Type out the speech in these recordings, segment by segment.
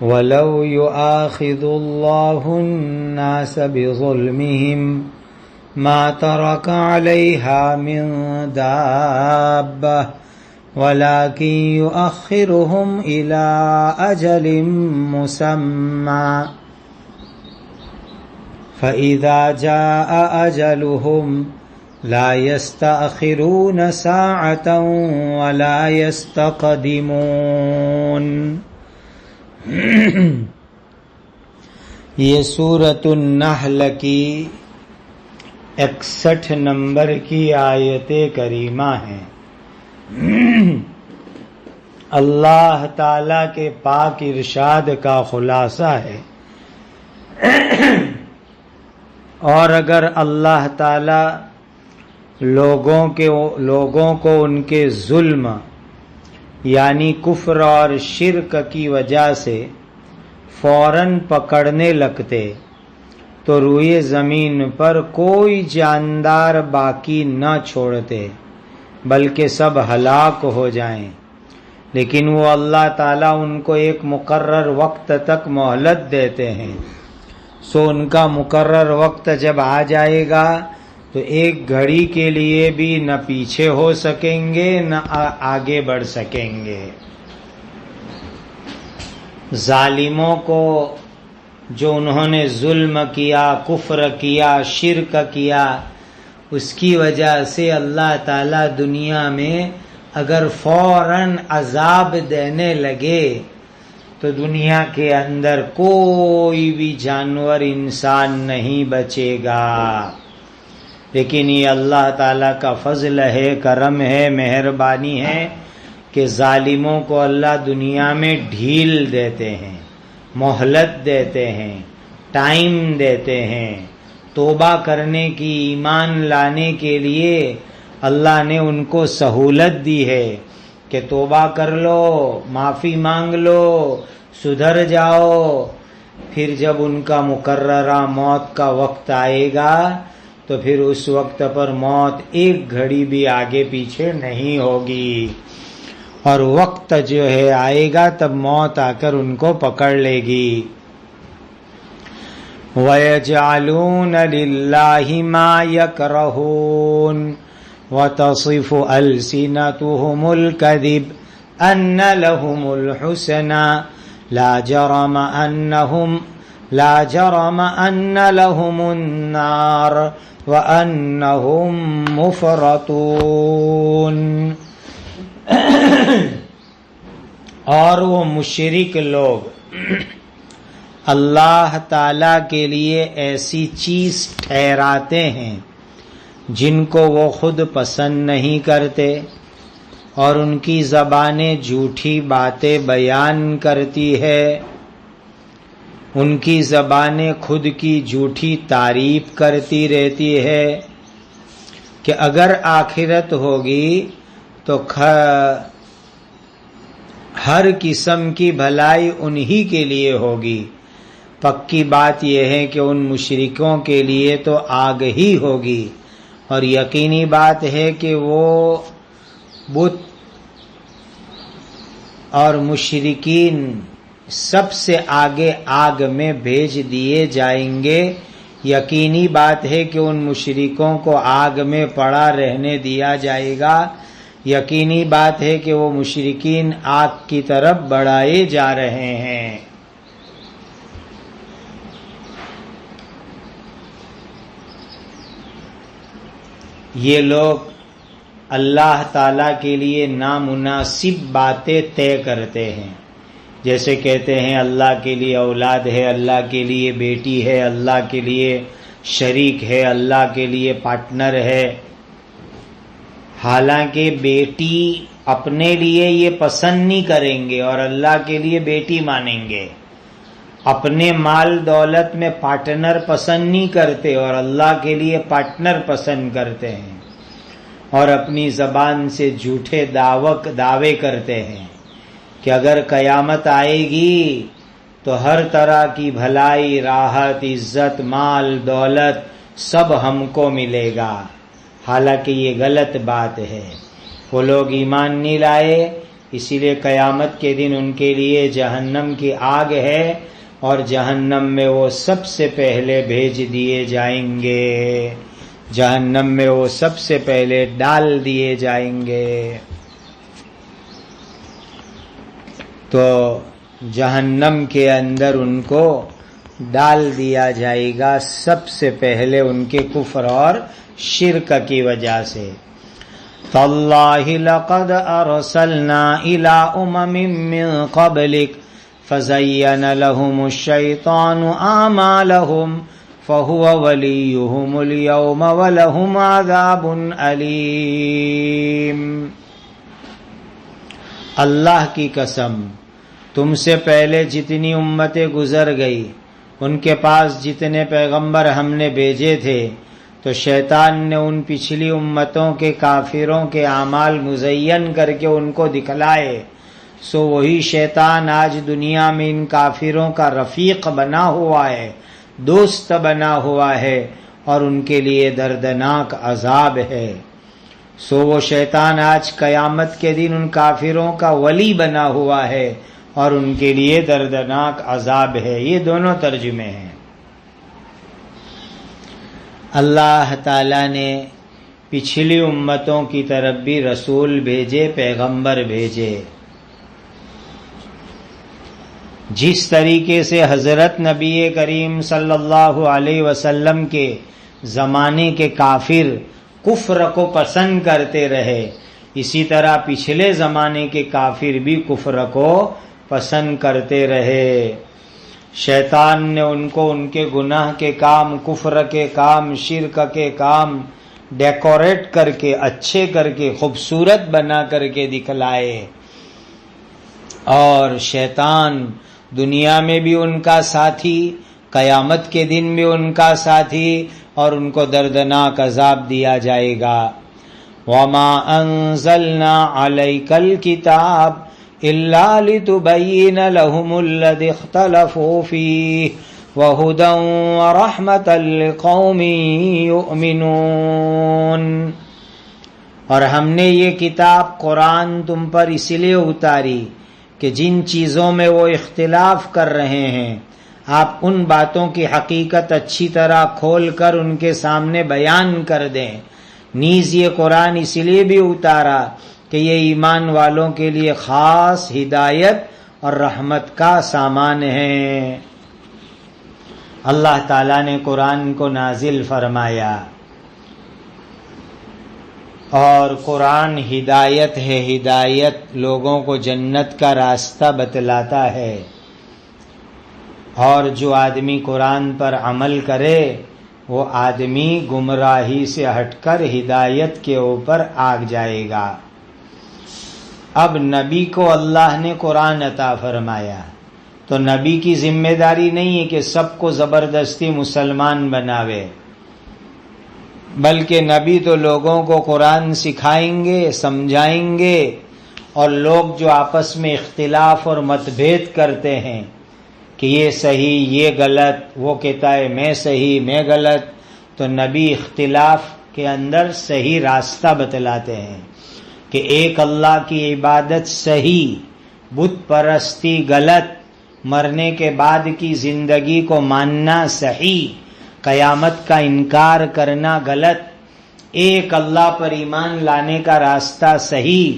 وَلَوْ يُؤَاخِذُ اللَّهُ النَّاسَ بِظُلْمِهِمْ مَا تَرَكَ عَلَيْهَا مِنْ دَابَّةٍ وَلَكِنْ يُؤَخِّرُهُمْ إِلَى أَجَلٍ مُّسَمًّى فَإِذَا جَاءَ أَجَلُهُمْ لَا يَسْتَأْخِرُونَ سَاعَةً وَلَا يَسْتَقْدِمُونَ۔ یہ سورۃ النحل کی 61 نمبر کی آیت کریمہ ہے۔ اللہ تعالی کے پاک ارشاد کا خلاصہ ہے، اور اگر اللہ تعالی لوگوں کو ان کے ظلم یعنی کفر اور شرک کی وجہ سے فوراً پکڑنے لگتے تو روئے زمین پر کوئی جاندار باقی نہ چھوڑتے، بلکہ سب ہلاک ہو جائیں، لیکن وہ اللہ تعالیٰ ان کو ایک مقرر وقت تک مہلت دیتے ہیں۔ سو ان کا مقرر وقت جب آ جائے گا تو ایک گھڑی کے لیے بھی نہ پیچھے ہو سکیں گے نہ آگے بڑھ سکیں گے۔ ظالموں کو جو انہوں نے ظلم کیا، کفر کیا، شرک کیا، اس کی وجہ سے اللہ تعالیٰ دنیا میں اگر فوراً عذاب دینے لگے تو دنیا کے اندر کوئی بھی جانور انسان نہیں بچے گا۔ لیکن یہ اللہ تعالیٰ کا فضل ہے، کرم ہے، مہربانی ہے کہ ظالموں کو اللہ دنیا میں ڈھیل دیتے ہیں، مہلت دیتے ہیں، ٹائم دیتے ہیں، توبہ کرنے کی، ایمان لانے کے لیے اللہ نے ان کو سہولت دی ہے کہ توبہ کر لو، معافی مانگ لو، سدھر جاؤ۔ پھر جب ان کا مقررہ موت کا وقت آئے گا تو پھر اس وقت پر موت ایک گھڑی بھی آگے پیچھے نہیں ہوگی، اور وقت جو ہے آئے گا تب موت آ کر ان کو پکڑ لے گی۔ وَيَجْعَلُونَ لِلَّهِ مَا يَكْرَهُونَ وَتَصِفُ أَلْسِنَتُهُمُ الْكَذِبَ أَنَّ لَهُمُ الْحُسْنَى لَا جَرَمَ أَنَّ لَهُمُ النَّارَ وَأَنَّهُمْ مُفْرَطُونَ۔ اور وہ مشرک لوگ اللہ تعالی کے لیے ایسی چیز ٹھہراتے ہیں جن کو وہ خود پسند نہیں کرتے، اور ان کی زبانیں جھوٹی باتیں بیان کرتی ہے، ان کی زبانیں خود کی جھوٹی تعریف کرتی رہتی ہے کہ اگر آخرت ہوگی تو ہر قسم کی بھلائی انہی کے لیے ہوگی۔ پکی بات یہ ہے کہ ان مشرکوں کے لیے تو آگ ہی ہوگی، اور یقینی بات ہے کہ وہ بت اور مشرکین سب سے آگے آگ میں بھیج دیے جائیں گے۔ یقینی بات ہے کہ ان مشرکوں کو آگ میں پڑا رہنے دیا جائے گا، یقینی بات ہے کہ وہ مشرکین آگ کی طرف بڑھائے جا رہے ہیں۔ یہ لوگ اللہ تعالیٰ کے لیے نامناسب باتیں طے کرتے ہیں، جیسے کہتے ہیں اللہ کے لیے اولاد ہے، اللہ کے لیے بیٹی ہے، اللہ کے لیے شریک ہے، اللہ کے لیے پارٹنر ہے۔ حالانکہ بیٹی اپنے لیے یہ پسند نہیں کریں گے اور اللہ کے لیے بیٹی مانیں گے، اپنے مال دولت میں پارٹنر پسند نہیں کرتے اور اللہ کے لیے پارٹنر پسند کرتے ہیں، اور اپنی زبان سے جھوٹے دعوے کرتے ہیں کہ اگر قیامت آئے گی تو ہر طرح کی بھلائی، راحت، عزت، مال دولت سب ہم کو ملے گا۔ حالانکہ یہ غلط بات ہے۔ وہ لوگ ایمان نہیں لائے اسی لیے قیامت کے دن ان کے لیے جہنم کی آگ ہے اور جہنم میں وہ سب سے پہلے بھیج دیے جائیں گے، جہنم میں وہ سب سے پہلے ڈال دیے جائیں گے۔ تو جہنم کے اندر ان کو ڈال دیا جائے گا سب سے پہلے ان کے کفر اور شرک کی وجہ سے۔ تَاللَّهِ لَقَدْ أَرْسَلْنَا إِلَىٰ أُمَمٍ مِّن قَبْلِكَ فَزَيَّنَ لَهُمُ الشَّيْطَانُ أَعْمَالَهُمْ فَهُوَ وَلِيُّهُمُ الْيَوْمَ وَلَهُمْ عَذَابٌ أَلِيمٌ۔ اللہ کی قسم، تم سے پہلے جتنی امتیں گزر گئی ان کے پاس جتنے پیغمبر ہم نے بھیجے تھے تو شیطان نے ان پچھلی امتوں کے کافروں کے اعمال مزین کر کے ان کو دکھلائے، سو وہی شیطان آج دنیا میں ان کافروں کا رفیق بنا ہوا ہے، دوست بنا ہوا ہے، اور ان کے لیے دردناک عذاب ہے۔ سو وہ شیطان آج قیامت کے دن ان کافروں کا ولی بنا ہوا ہے اور ان کے لیے دردناک عذاب ہے۔ یہ دونوں ترجمے ہیں۔ اللہ تعالیٰ نے پچھلی امتوں کی طرف بھی رسول بھیجے، پیغمبر بھیجے۔ جس طریقے سے حضرت نبی کریم صلی اللہ علیہ وسلم کے زمانے کے کافر کفر کو پسند کرتے رہے، اسی طرح پچھلے زمانے کے کافر بھی کفر کو پسند کرتے رہے۔ شیطان نے ان کو ان کے گناہ کے کام، کفر کے کام، شرک کے کام ڈیکوریٹ کر کے، اچھے کر کے، خوبصورت بنا کر کے دکھلائے، اور شیطان دنیا میں بھی ان کا ساتھی، قیامت کے دن بھی ان کا ساتھی، اور ان کو دردناک عذاب دیا جائے گا۔ وَمَا أَنزَلْنَا عَلَيْكَ الْكِتَابَ إِلَّا لِتُبَيِّنَ لَهُمُ الَّذِي اخْتَلَفُوا فِيهِ وَهُدًى وَرَحْمَةً لِقَوْمٍ يُؤْمِنُونَ۔ اور ہم نے یہ کتاب قرآن تم پر اس لیے اتاری کہ جن چیزوں میں وہ اختلاف کر رہے ہیں آپ ان باتوں کی حقیقت اچھی طرح کھول کر ان کے سامنے بیان کر دیں۔ نیز یہ قرآن اس لیے بھی اتارا کہ یہ ایمان والوں کے لیے خاص ہدایت اور رحمت کا سامان ہے۔ اللہ تعالیٰ نے قرآن کو نازل فرمایا، اور قرآن ہدایت ہے، ہدایت لوگوں کو جنت کا راستہ بتلاتا ہے، اور جو آدمی قرآن پر عمل کرے وہ آدمی گمراہی سے ہٹ کر ہدایت کے اوپر آگ جائے گا۔ اب نبی کو اللہ نے قرآن عطا فرمایا تو نبی کی ذمہ داری نہیں ہے کہ سب کو زبردستی مسلمان بناوے، بلکہ نبی تو لوگوں کو قرآن سکھائیں گے، سمجھائیں گے، اور لوگ جو آپس میں اختلاف اور متبھید کرتے ہیں کہ یہ صحیح یہ غلط، وہ کہتا ہے میں صحیح میں غلط، تو نبی اختلاف کے اندر صحیح راستہ بتلاتے ہیں کہ ایک اللہ کی عبادت صحیح، بت پرستی غلط، مرنے کے بعد کی زندگی کو ماننا صحیح، قیامت کا انکار کرنا غلط، ایک اللہ پر ایمان لانے کا راستہ صحیح،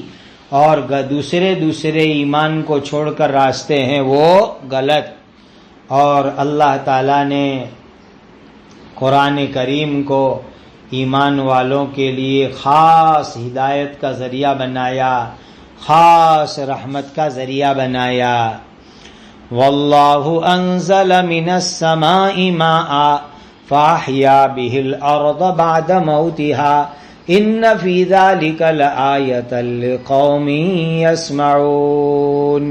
اور دوسرے ایمان کو چھوڑ کر راستے ہیں وہ غلط۔ اور اللہ تعالیٰ نے قرآن کریم کو ایمان والوں کے لیے خاص ہدایت کا ذریعہ بنایا، خاص رحمت کا ذریعہ بنایا۔ وَاللَّهُ أَنزَلَ مِنَ السَّمَاءِ مَاءً فَأَحْيَا بِهِ الْأَرْضَ بَعْدَ مَوْتِهَا إِنَّ فِي ذَلِكَ لَآيَةً لِقَوْمٍ يَسْمَعُونَ۔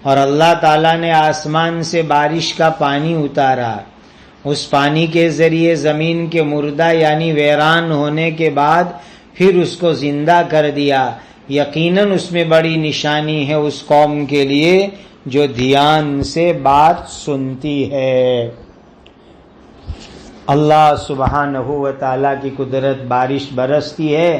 اور اللہ تعالیٰ نے آسمان سے بارش کا پانی اتارا، اس پانی کے ذریعے زمین کے مردہ یعنی ویران ہونے کے بعد پھر اس کو زندہ کر دیا۔ یقیناً اس میں بڑی نشانی ہے اس قوم کے لیے جو دھیان سے بات سنتی ہے۔ اللہ سبحانہ و تعالیٰ کی قدرت، بارش برستی ہے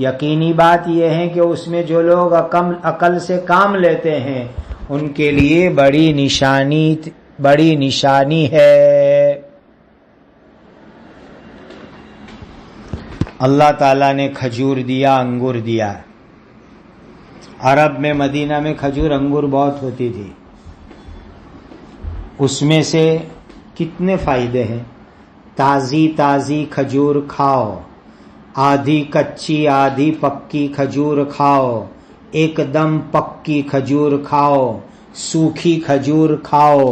یقینی بات یہ ہے کہ اس میں جو لوگ عقل سے کام لیتے ہیں ان کے لیے بڑی نشانی ہے۔ اللہ تعالیٰ نے کھجور دیا، انگور دیا۔ عرب میں، مدینہ میں کھجور انگور بہت ہوتی تھی۔ اس میں سے کتنے فائدے ہیں۔ تازی کھجور کھاؤ، آدھی کچی آدھی پکی کھجور کھاؤ، ایک دم پکی کھجور کھاؤ، سوکھی کھجور کھاؤ،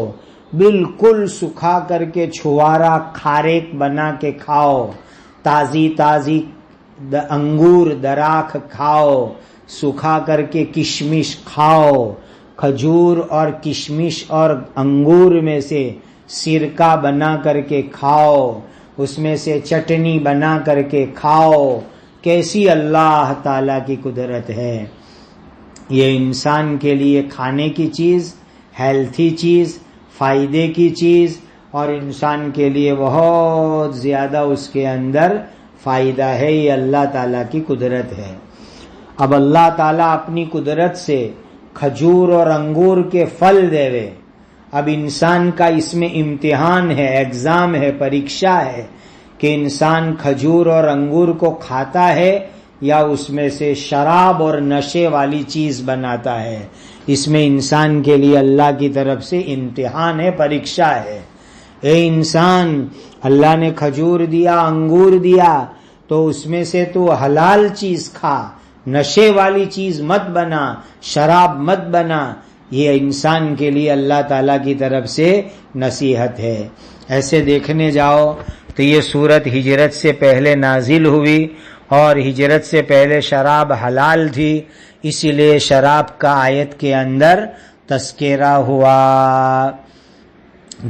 بالکل سکھا کر کے چھوارا کھاریک بنا کے کھاؤ، تازی انگور دراکھ کھاؤ، سکھا کر کے کشمش کھاؤ۔ کھجور اور کشمش اور انگور میں سے سرکہ بنا کر کے کھاؤ، اس میں سے چٹنی بنا کر کے کھاؤ۔ کیسی اللہ تعالیٰ کی قدرت ہے۔ یہ انسان کے لیے کھانے کی چیز، ہیلتھی چیز، فائدے کی چیز، اور انسان کے لیے بہت زیادہ اس کے اندر فائدہ ہے۔ یہ اللہ تعالیٰ کی قدرت ہے۔ اب اللہ تعالیٰ اپنی قدرت سے کھجور اور انگور کے پھل دے۔ اب انسان کا اس میں امتحان ہے، ایگزام ہے، پریکشا ہے کہ انسان کھجور اور انگور کو کھاتا ہے یا اس میں سے شراب اور نشے والی چیز بناتا ہے۔ اس میں انسان کے لیے اللہ کی طرف سے امتحان ہے، پریکشا ہے۔ اے انسان، اللہ نے کھجور دیا، انگور دیا، تو اس میں سے تو حلال چیز کھا، نشے والی چیز مت بنا، شراب مت بنا۔ یہ انسان کے لیے اللہ تعالیٰ کی طرف سے نصیحت ہے۔ ایسے دیکھنے جاؤ تو یہ سورت ہجرت سے پہلے نازل ہوئی، اور ہجرت سے پہلے شراب حلال تھی، اسی لیے شراب کا آیت کے اندر تذکرہ ہوا۔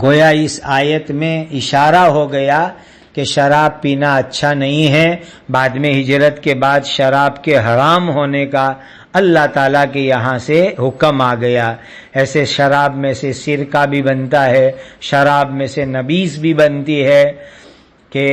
گویا اس آیت میں اشارہ ہو گیا کہ شراب پینا اچھا نہیں ہے۔ بعد میں ہجرت کے بعد شراب کے حرام ہونے کا اللہ تعالیٰ کے یہاں سے حکم آ گیا۔ ایسے شراب میں سے سرکہ بھی بنتا ہے، شراب میں سے نبیذ بھی بنتی ہے، کہ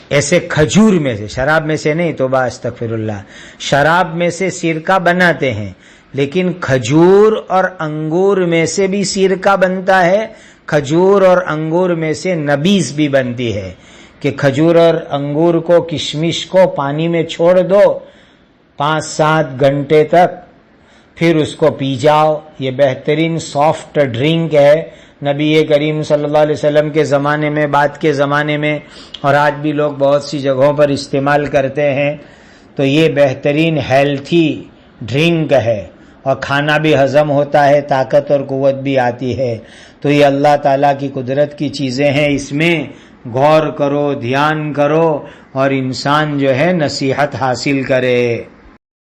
ایسے کھجور میں سے، شراب میں سے نہیں، توبہ استغفر اللہ، شراب میں سے سرکہ بناتے ہیں، لیکن کھجور اور انگور میں سے بھی سرکہ بنتا ہے، کھجور اور انگور میں سے نبیذ بھی بنتی ہے، کہ کھجور اور انگور کو، کشمش کو پانی میں چھوڑ دو 5-7 گھنٹے تک، پھر اس کو پی جاؤ۔ یہ بہترین سافٹ ڈرنک ہے۔ نبی کریم صلی اللہ علیہ وسلم کے زمانے میں، بعد کے زمانے میں، اور آج بھی لوگ بہت سی جگہوں پر استعمال کرتے ہیں۔ تو یہ بہترین ہیلتھی ڈرنک ہے، اور کھانا بھی ہضم ہوتا ہے، طاقت اور قوت بھی آتی ہے۔ تو یہ اللہ تعالیٰ کی قدرت کی چیزیں ہیں، اس میں غور کرو، دھیان کرو، اور انسان جو ہے نصیحت حاصل کرے۔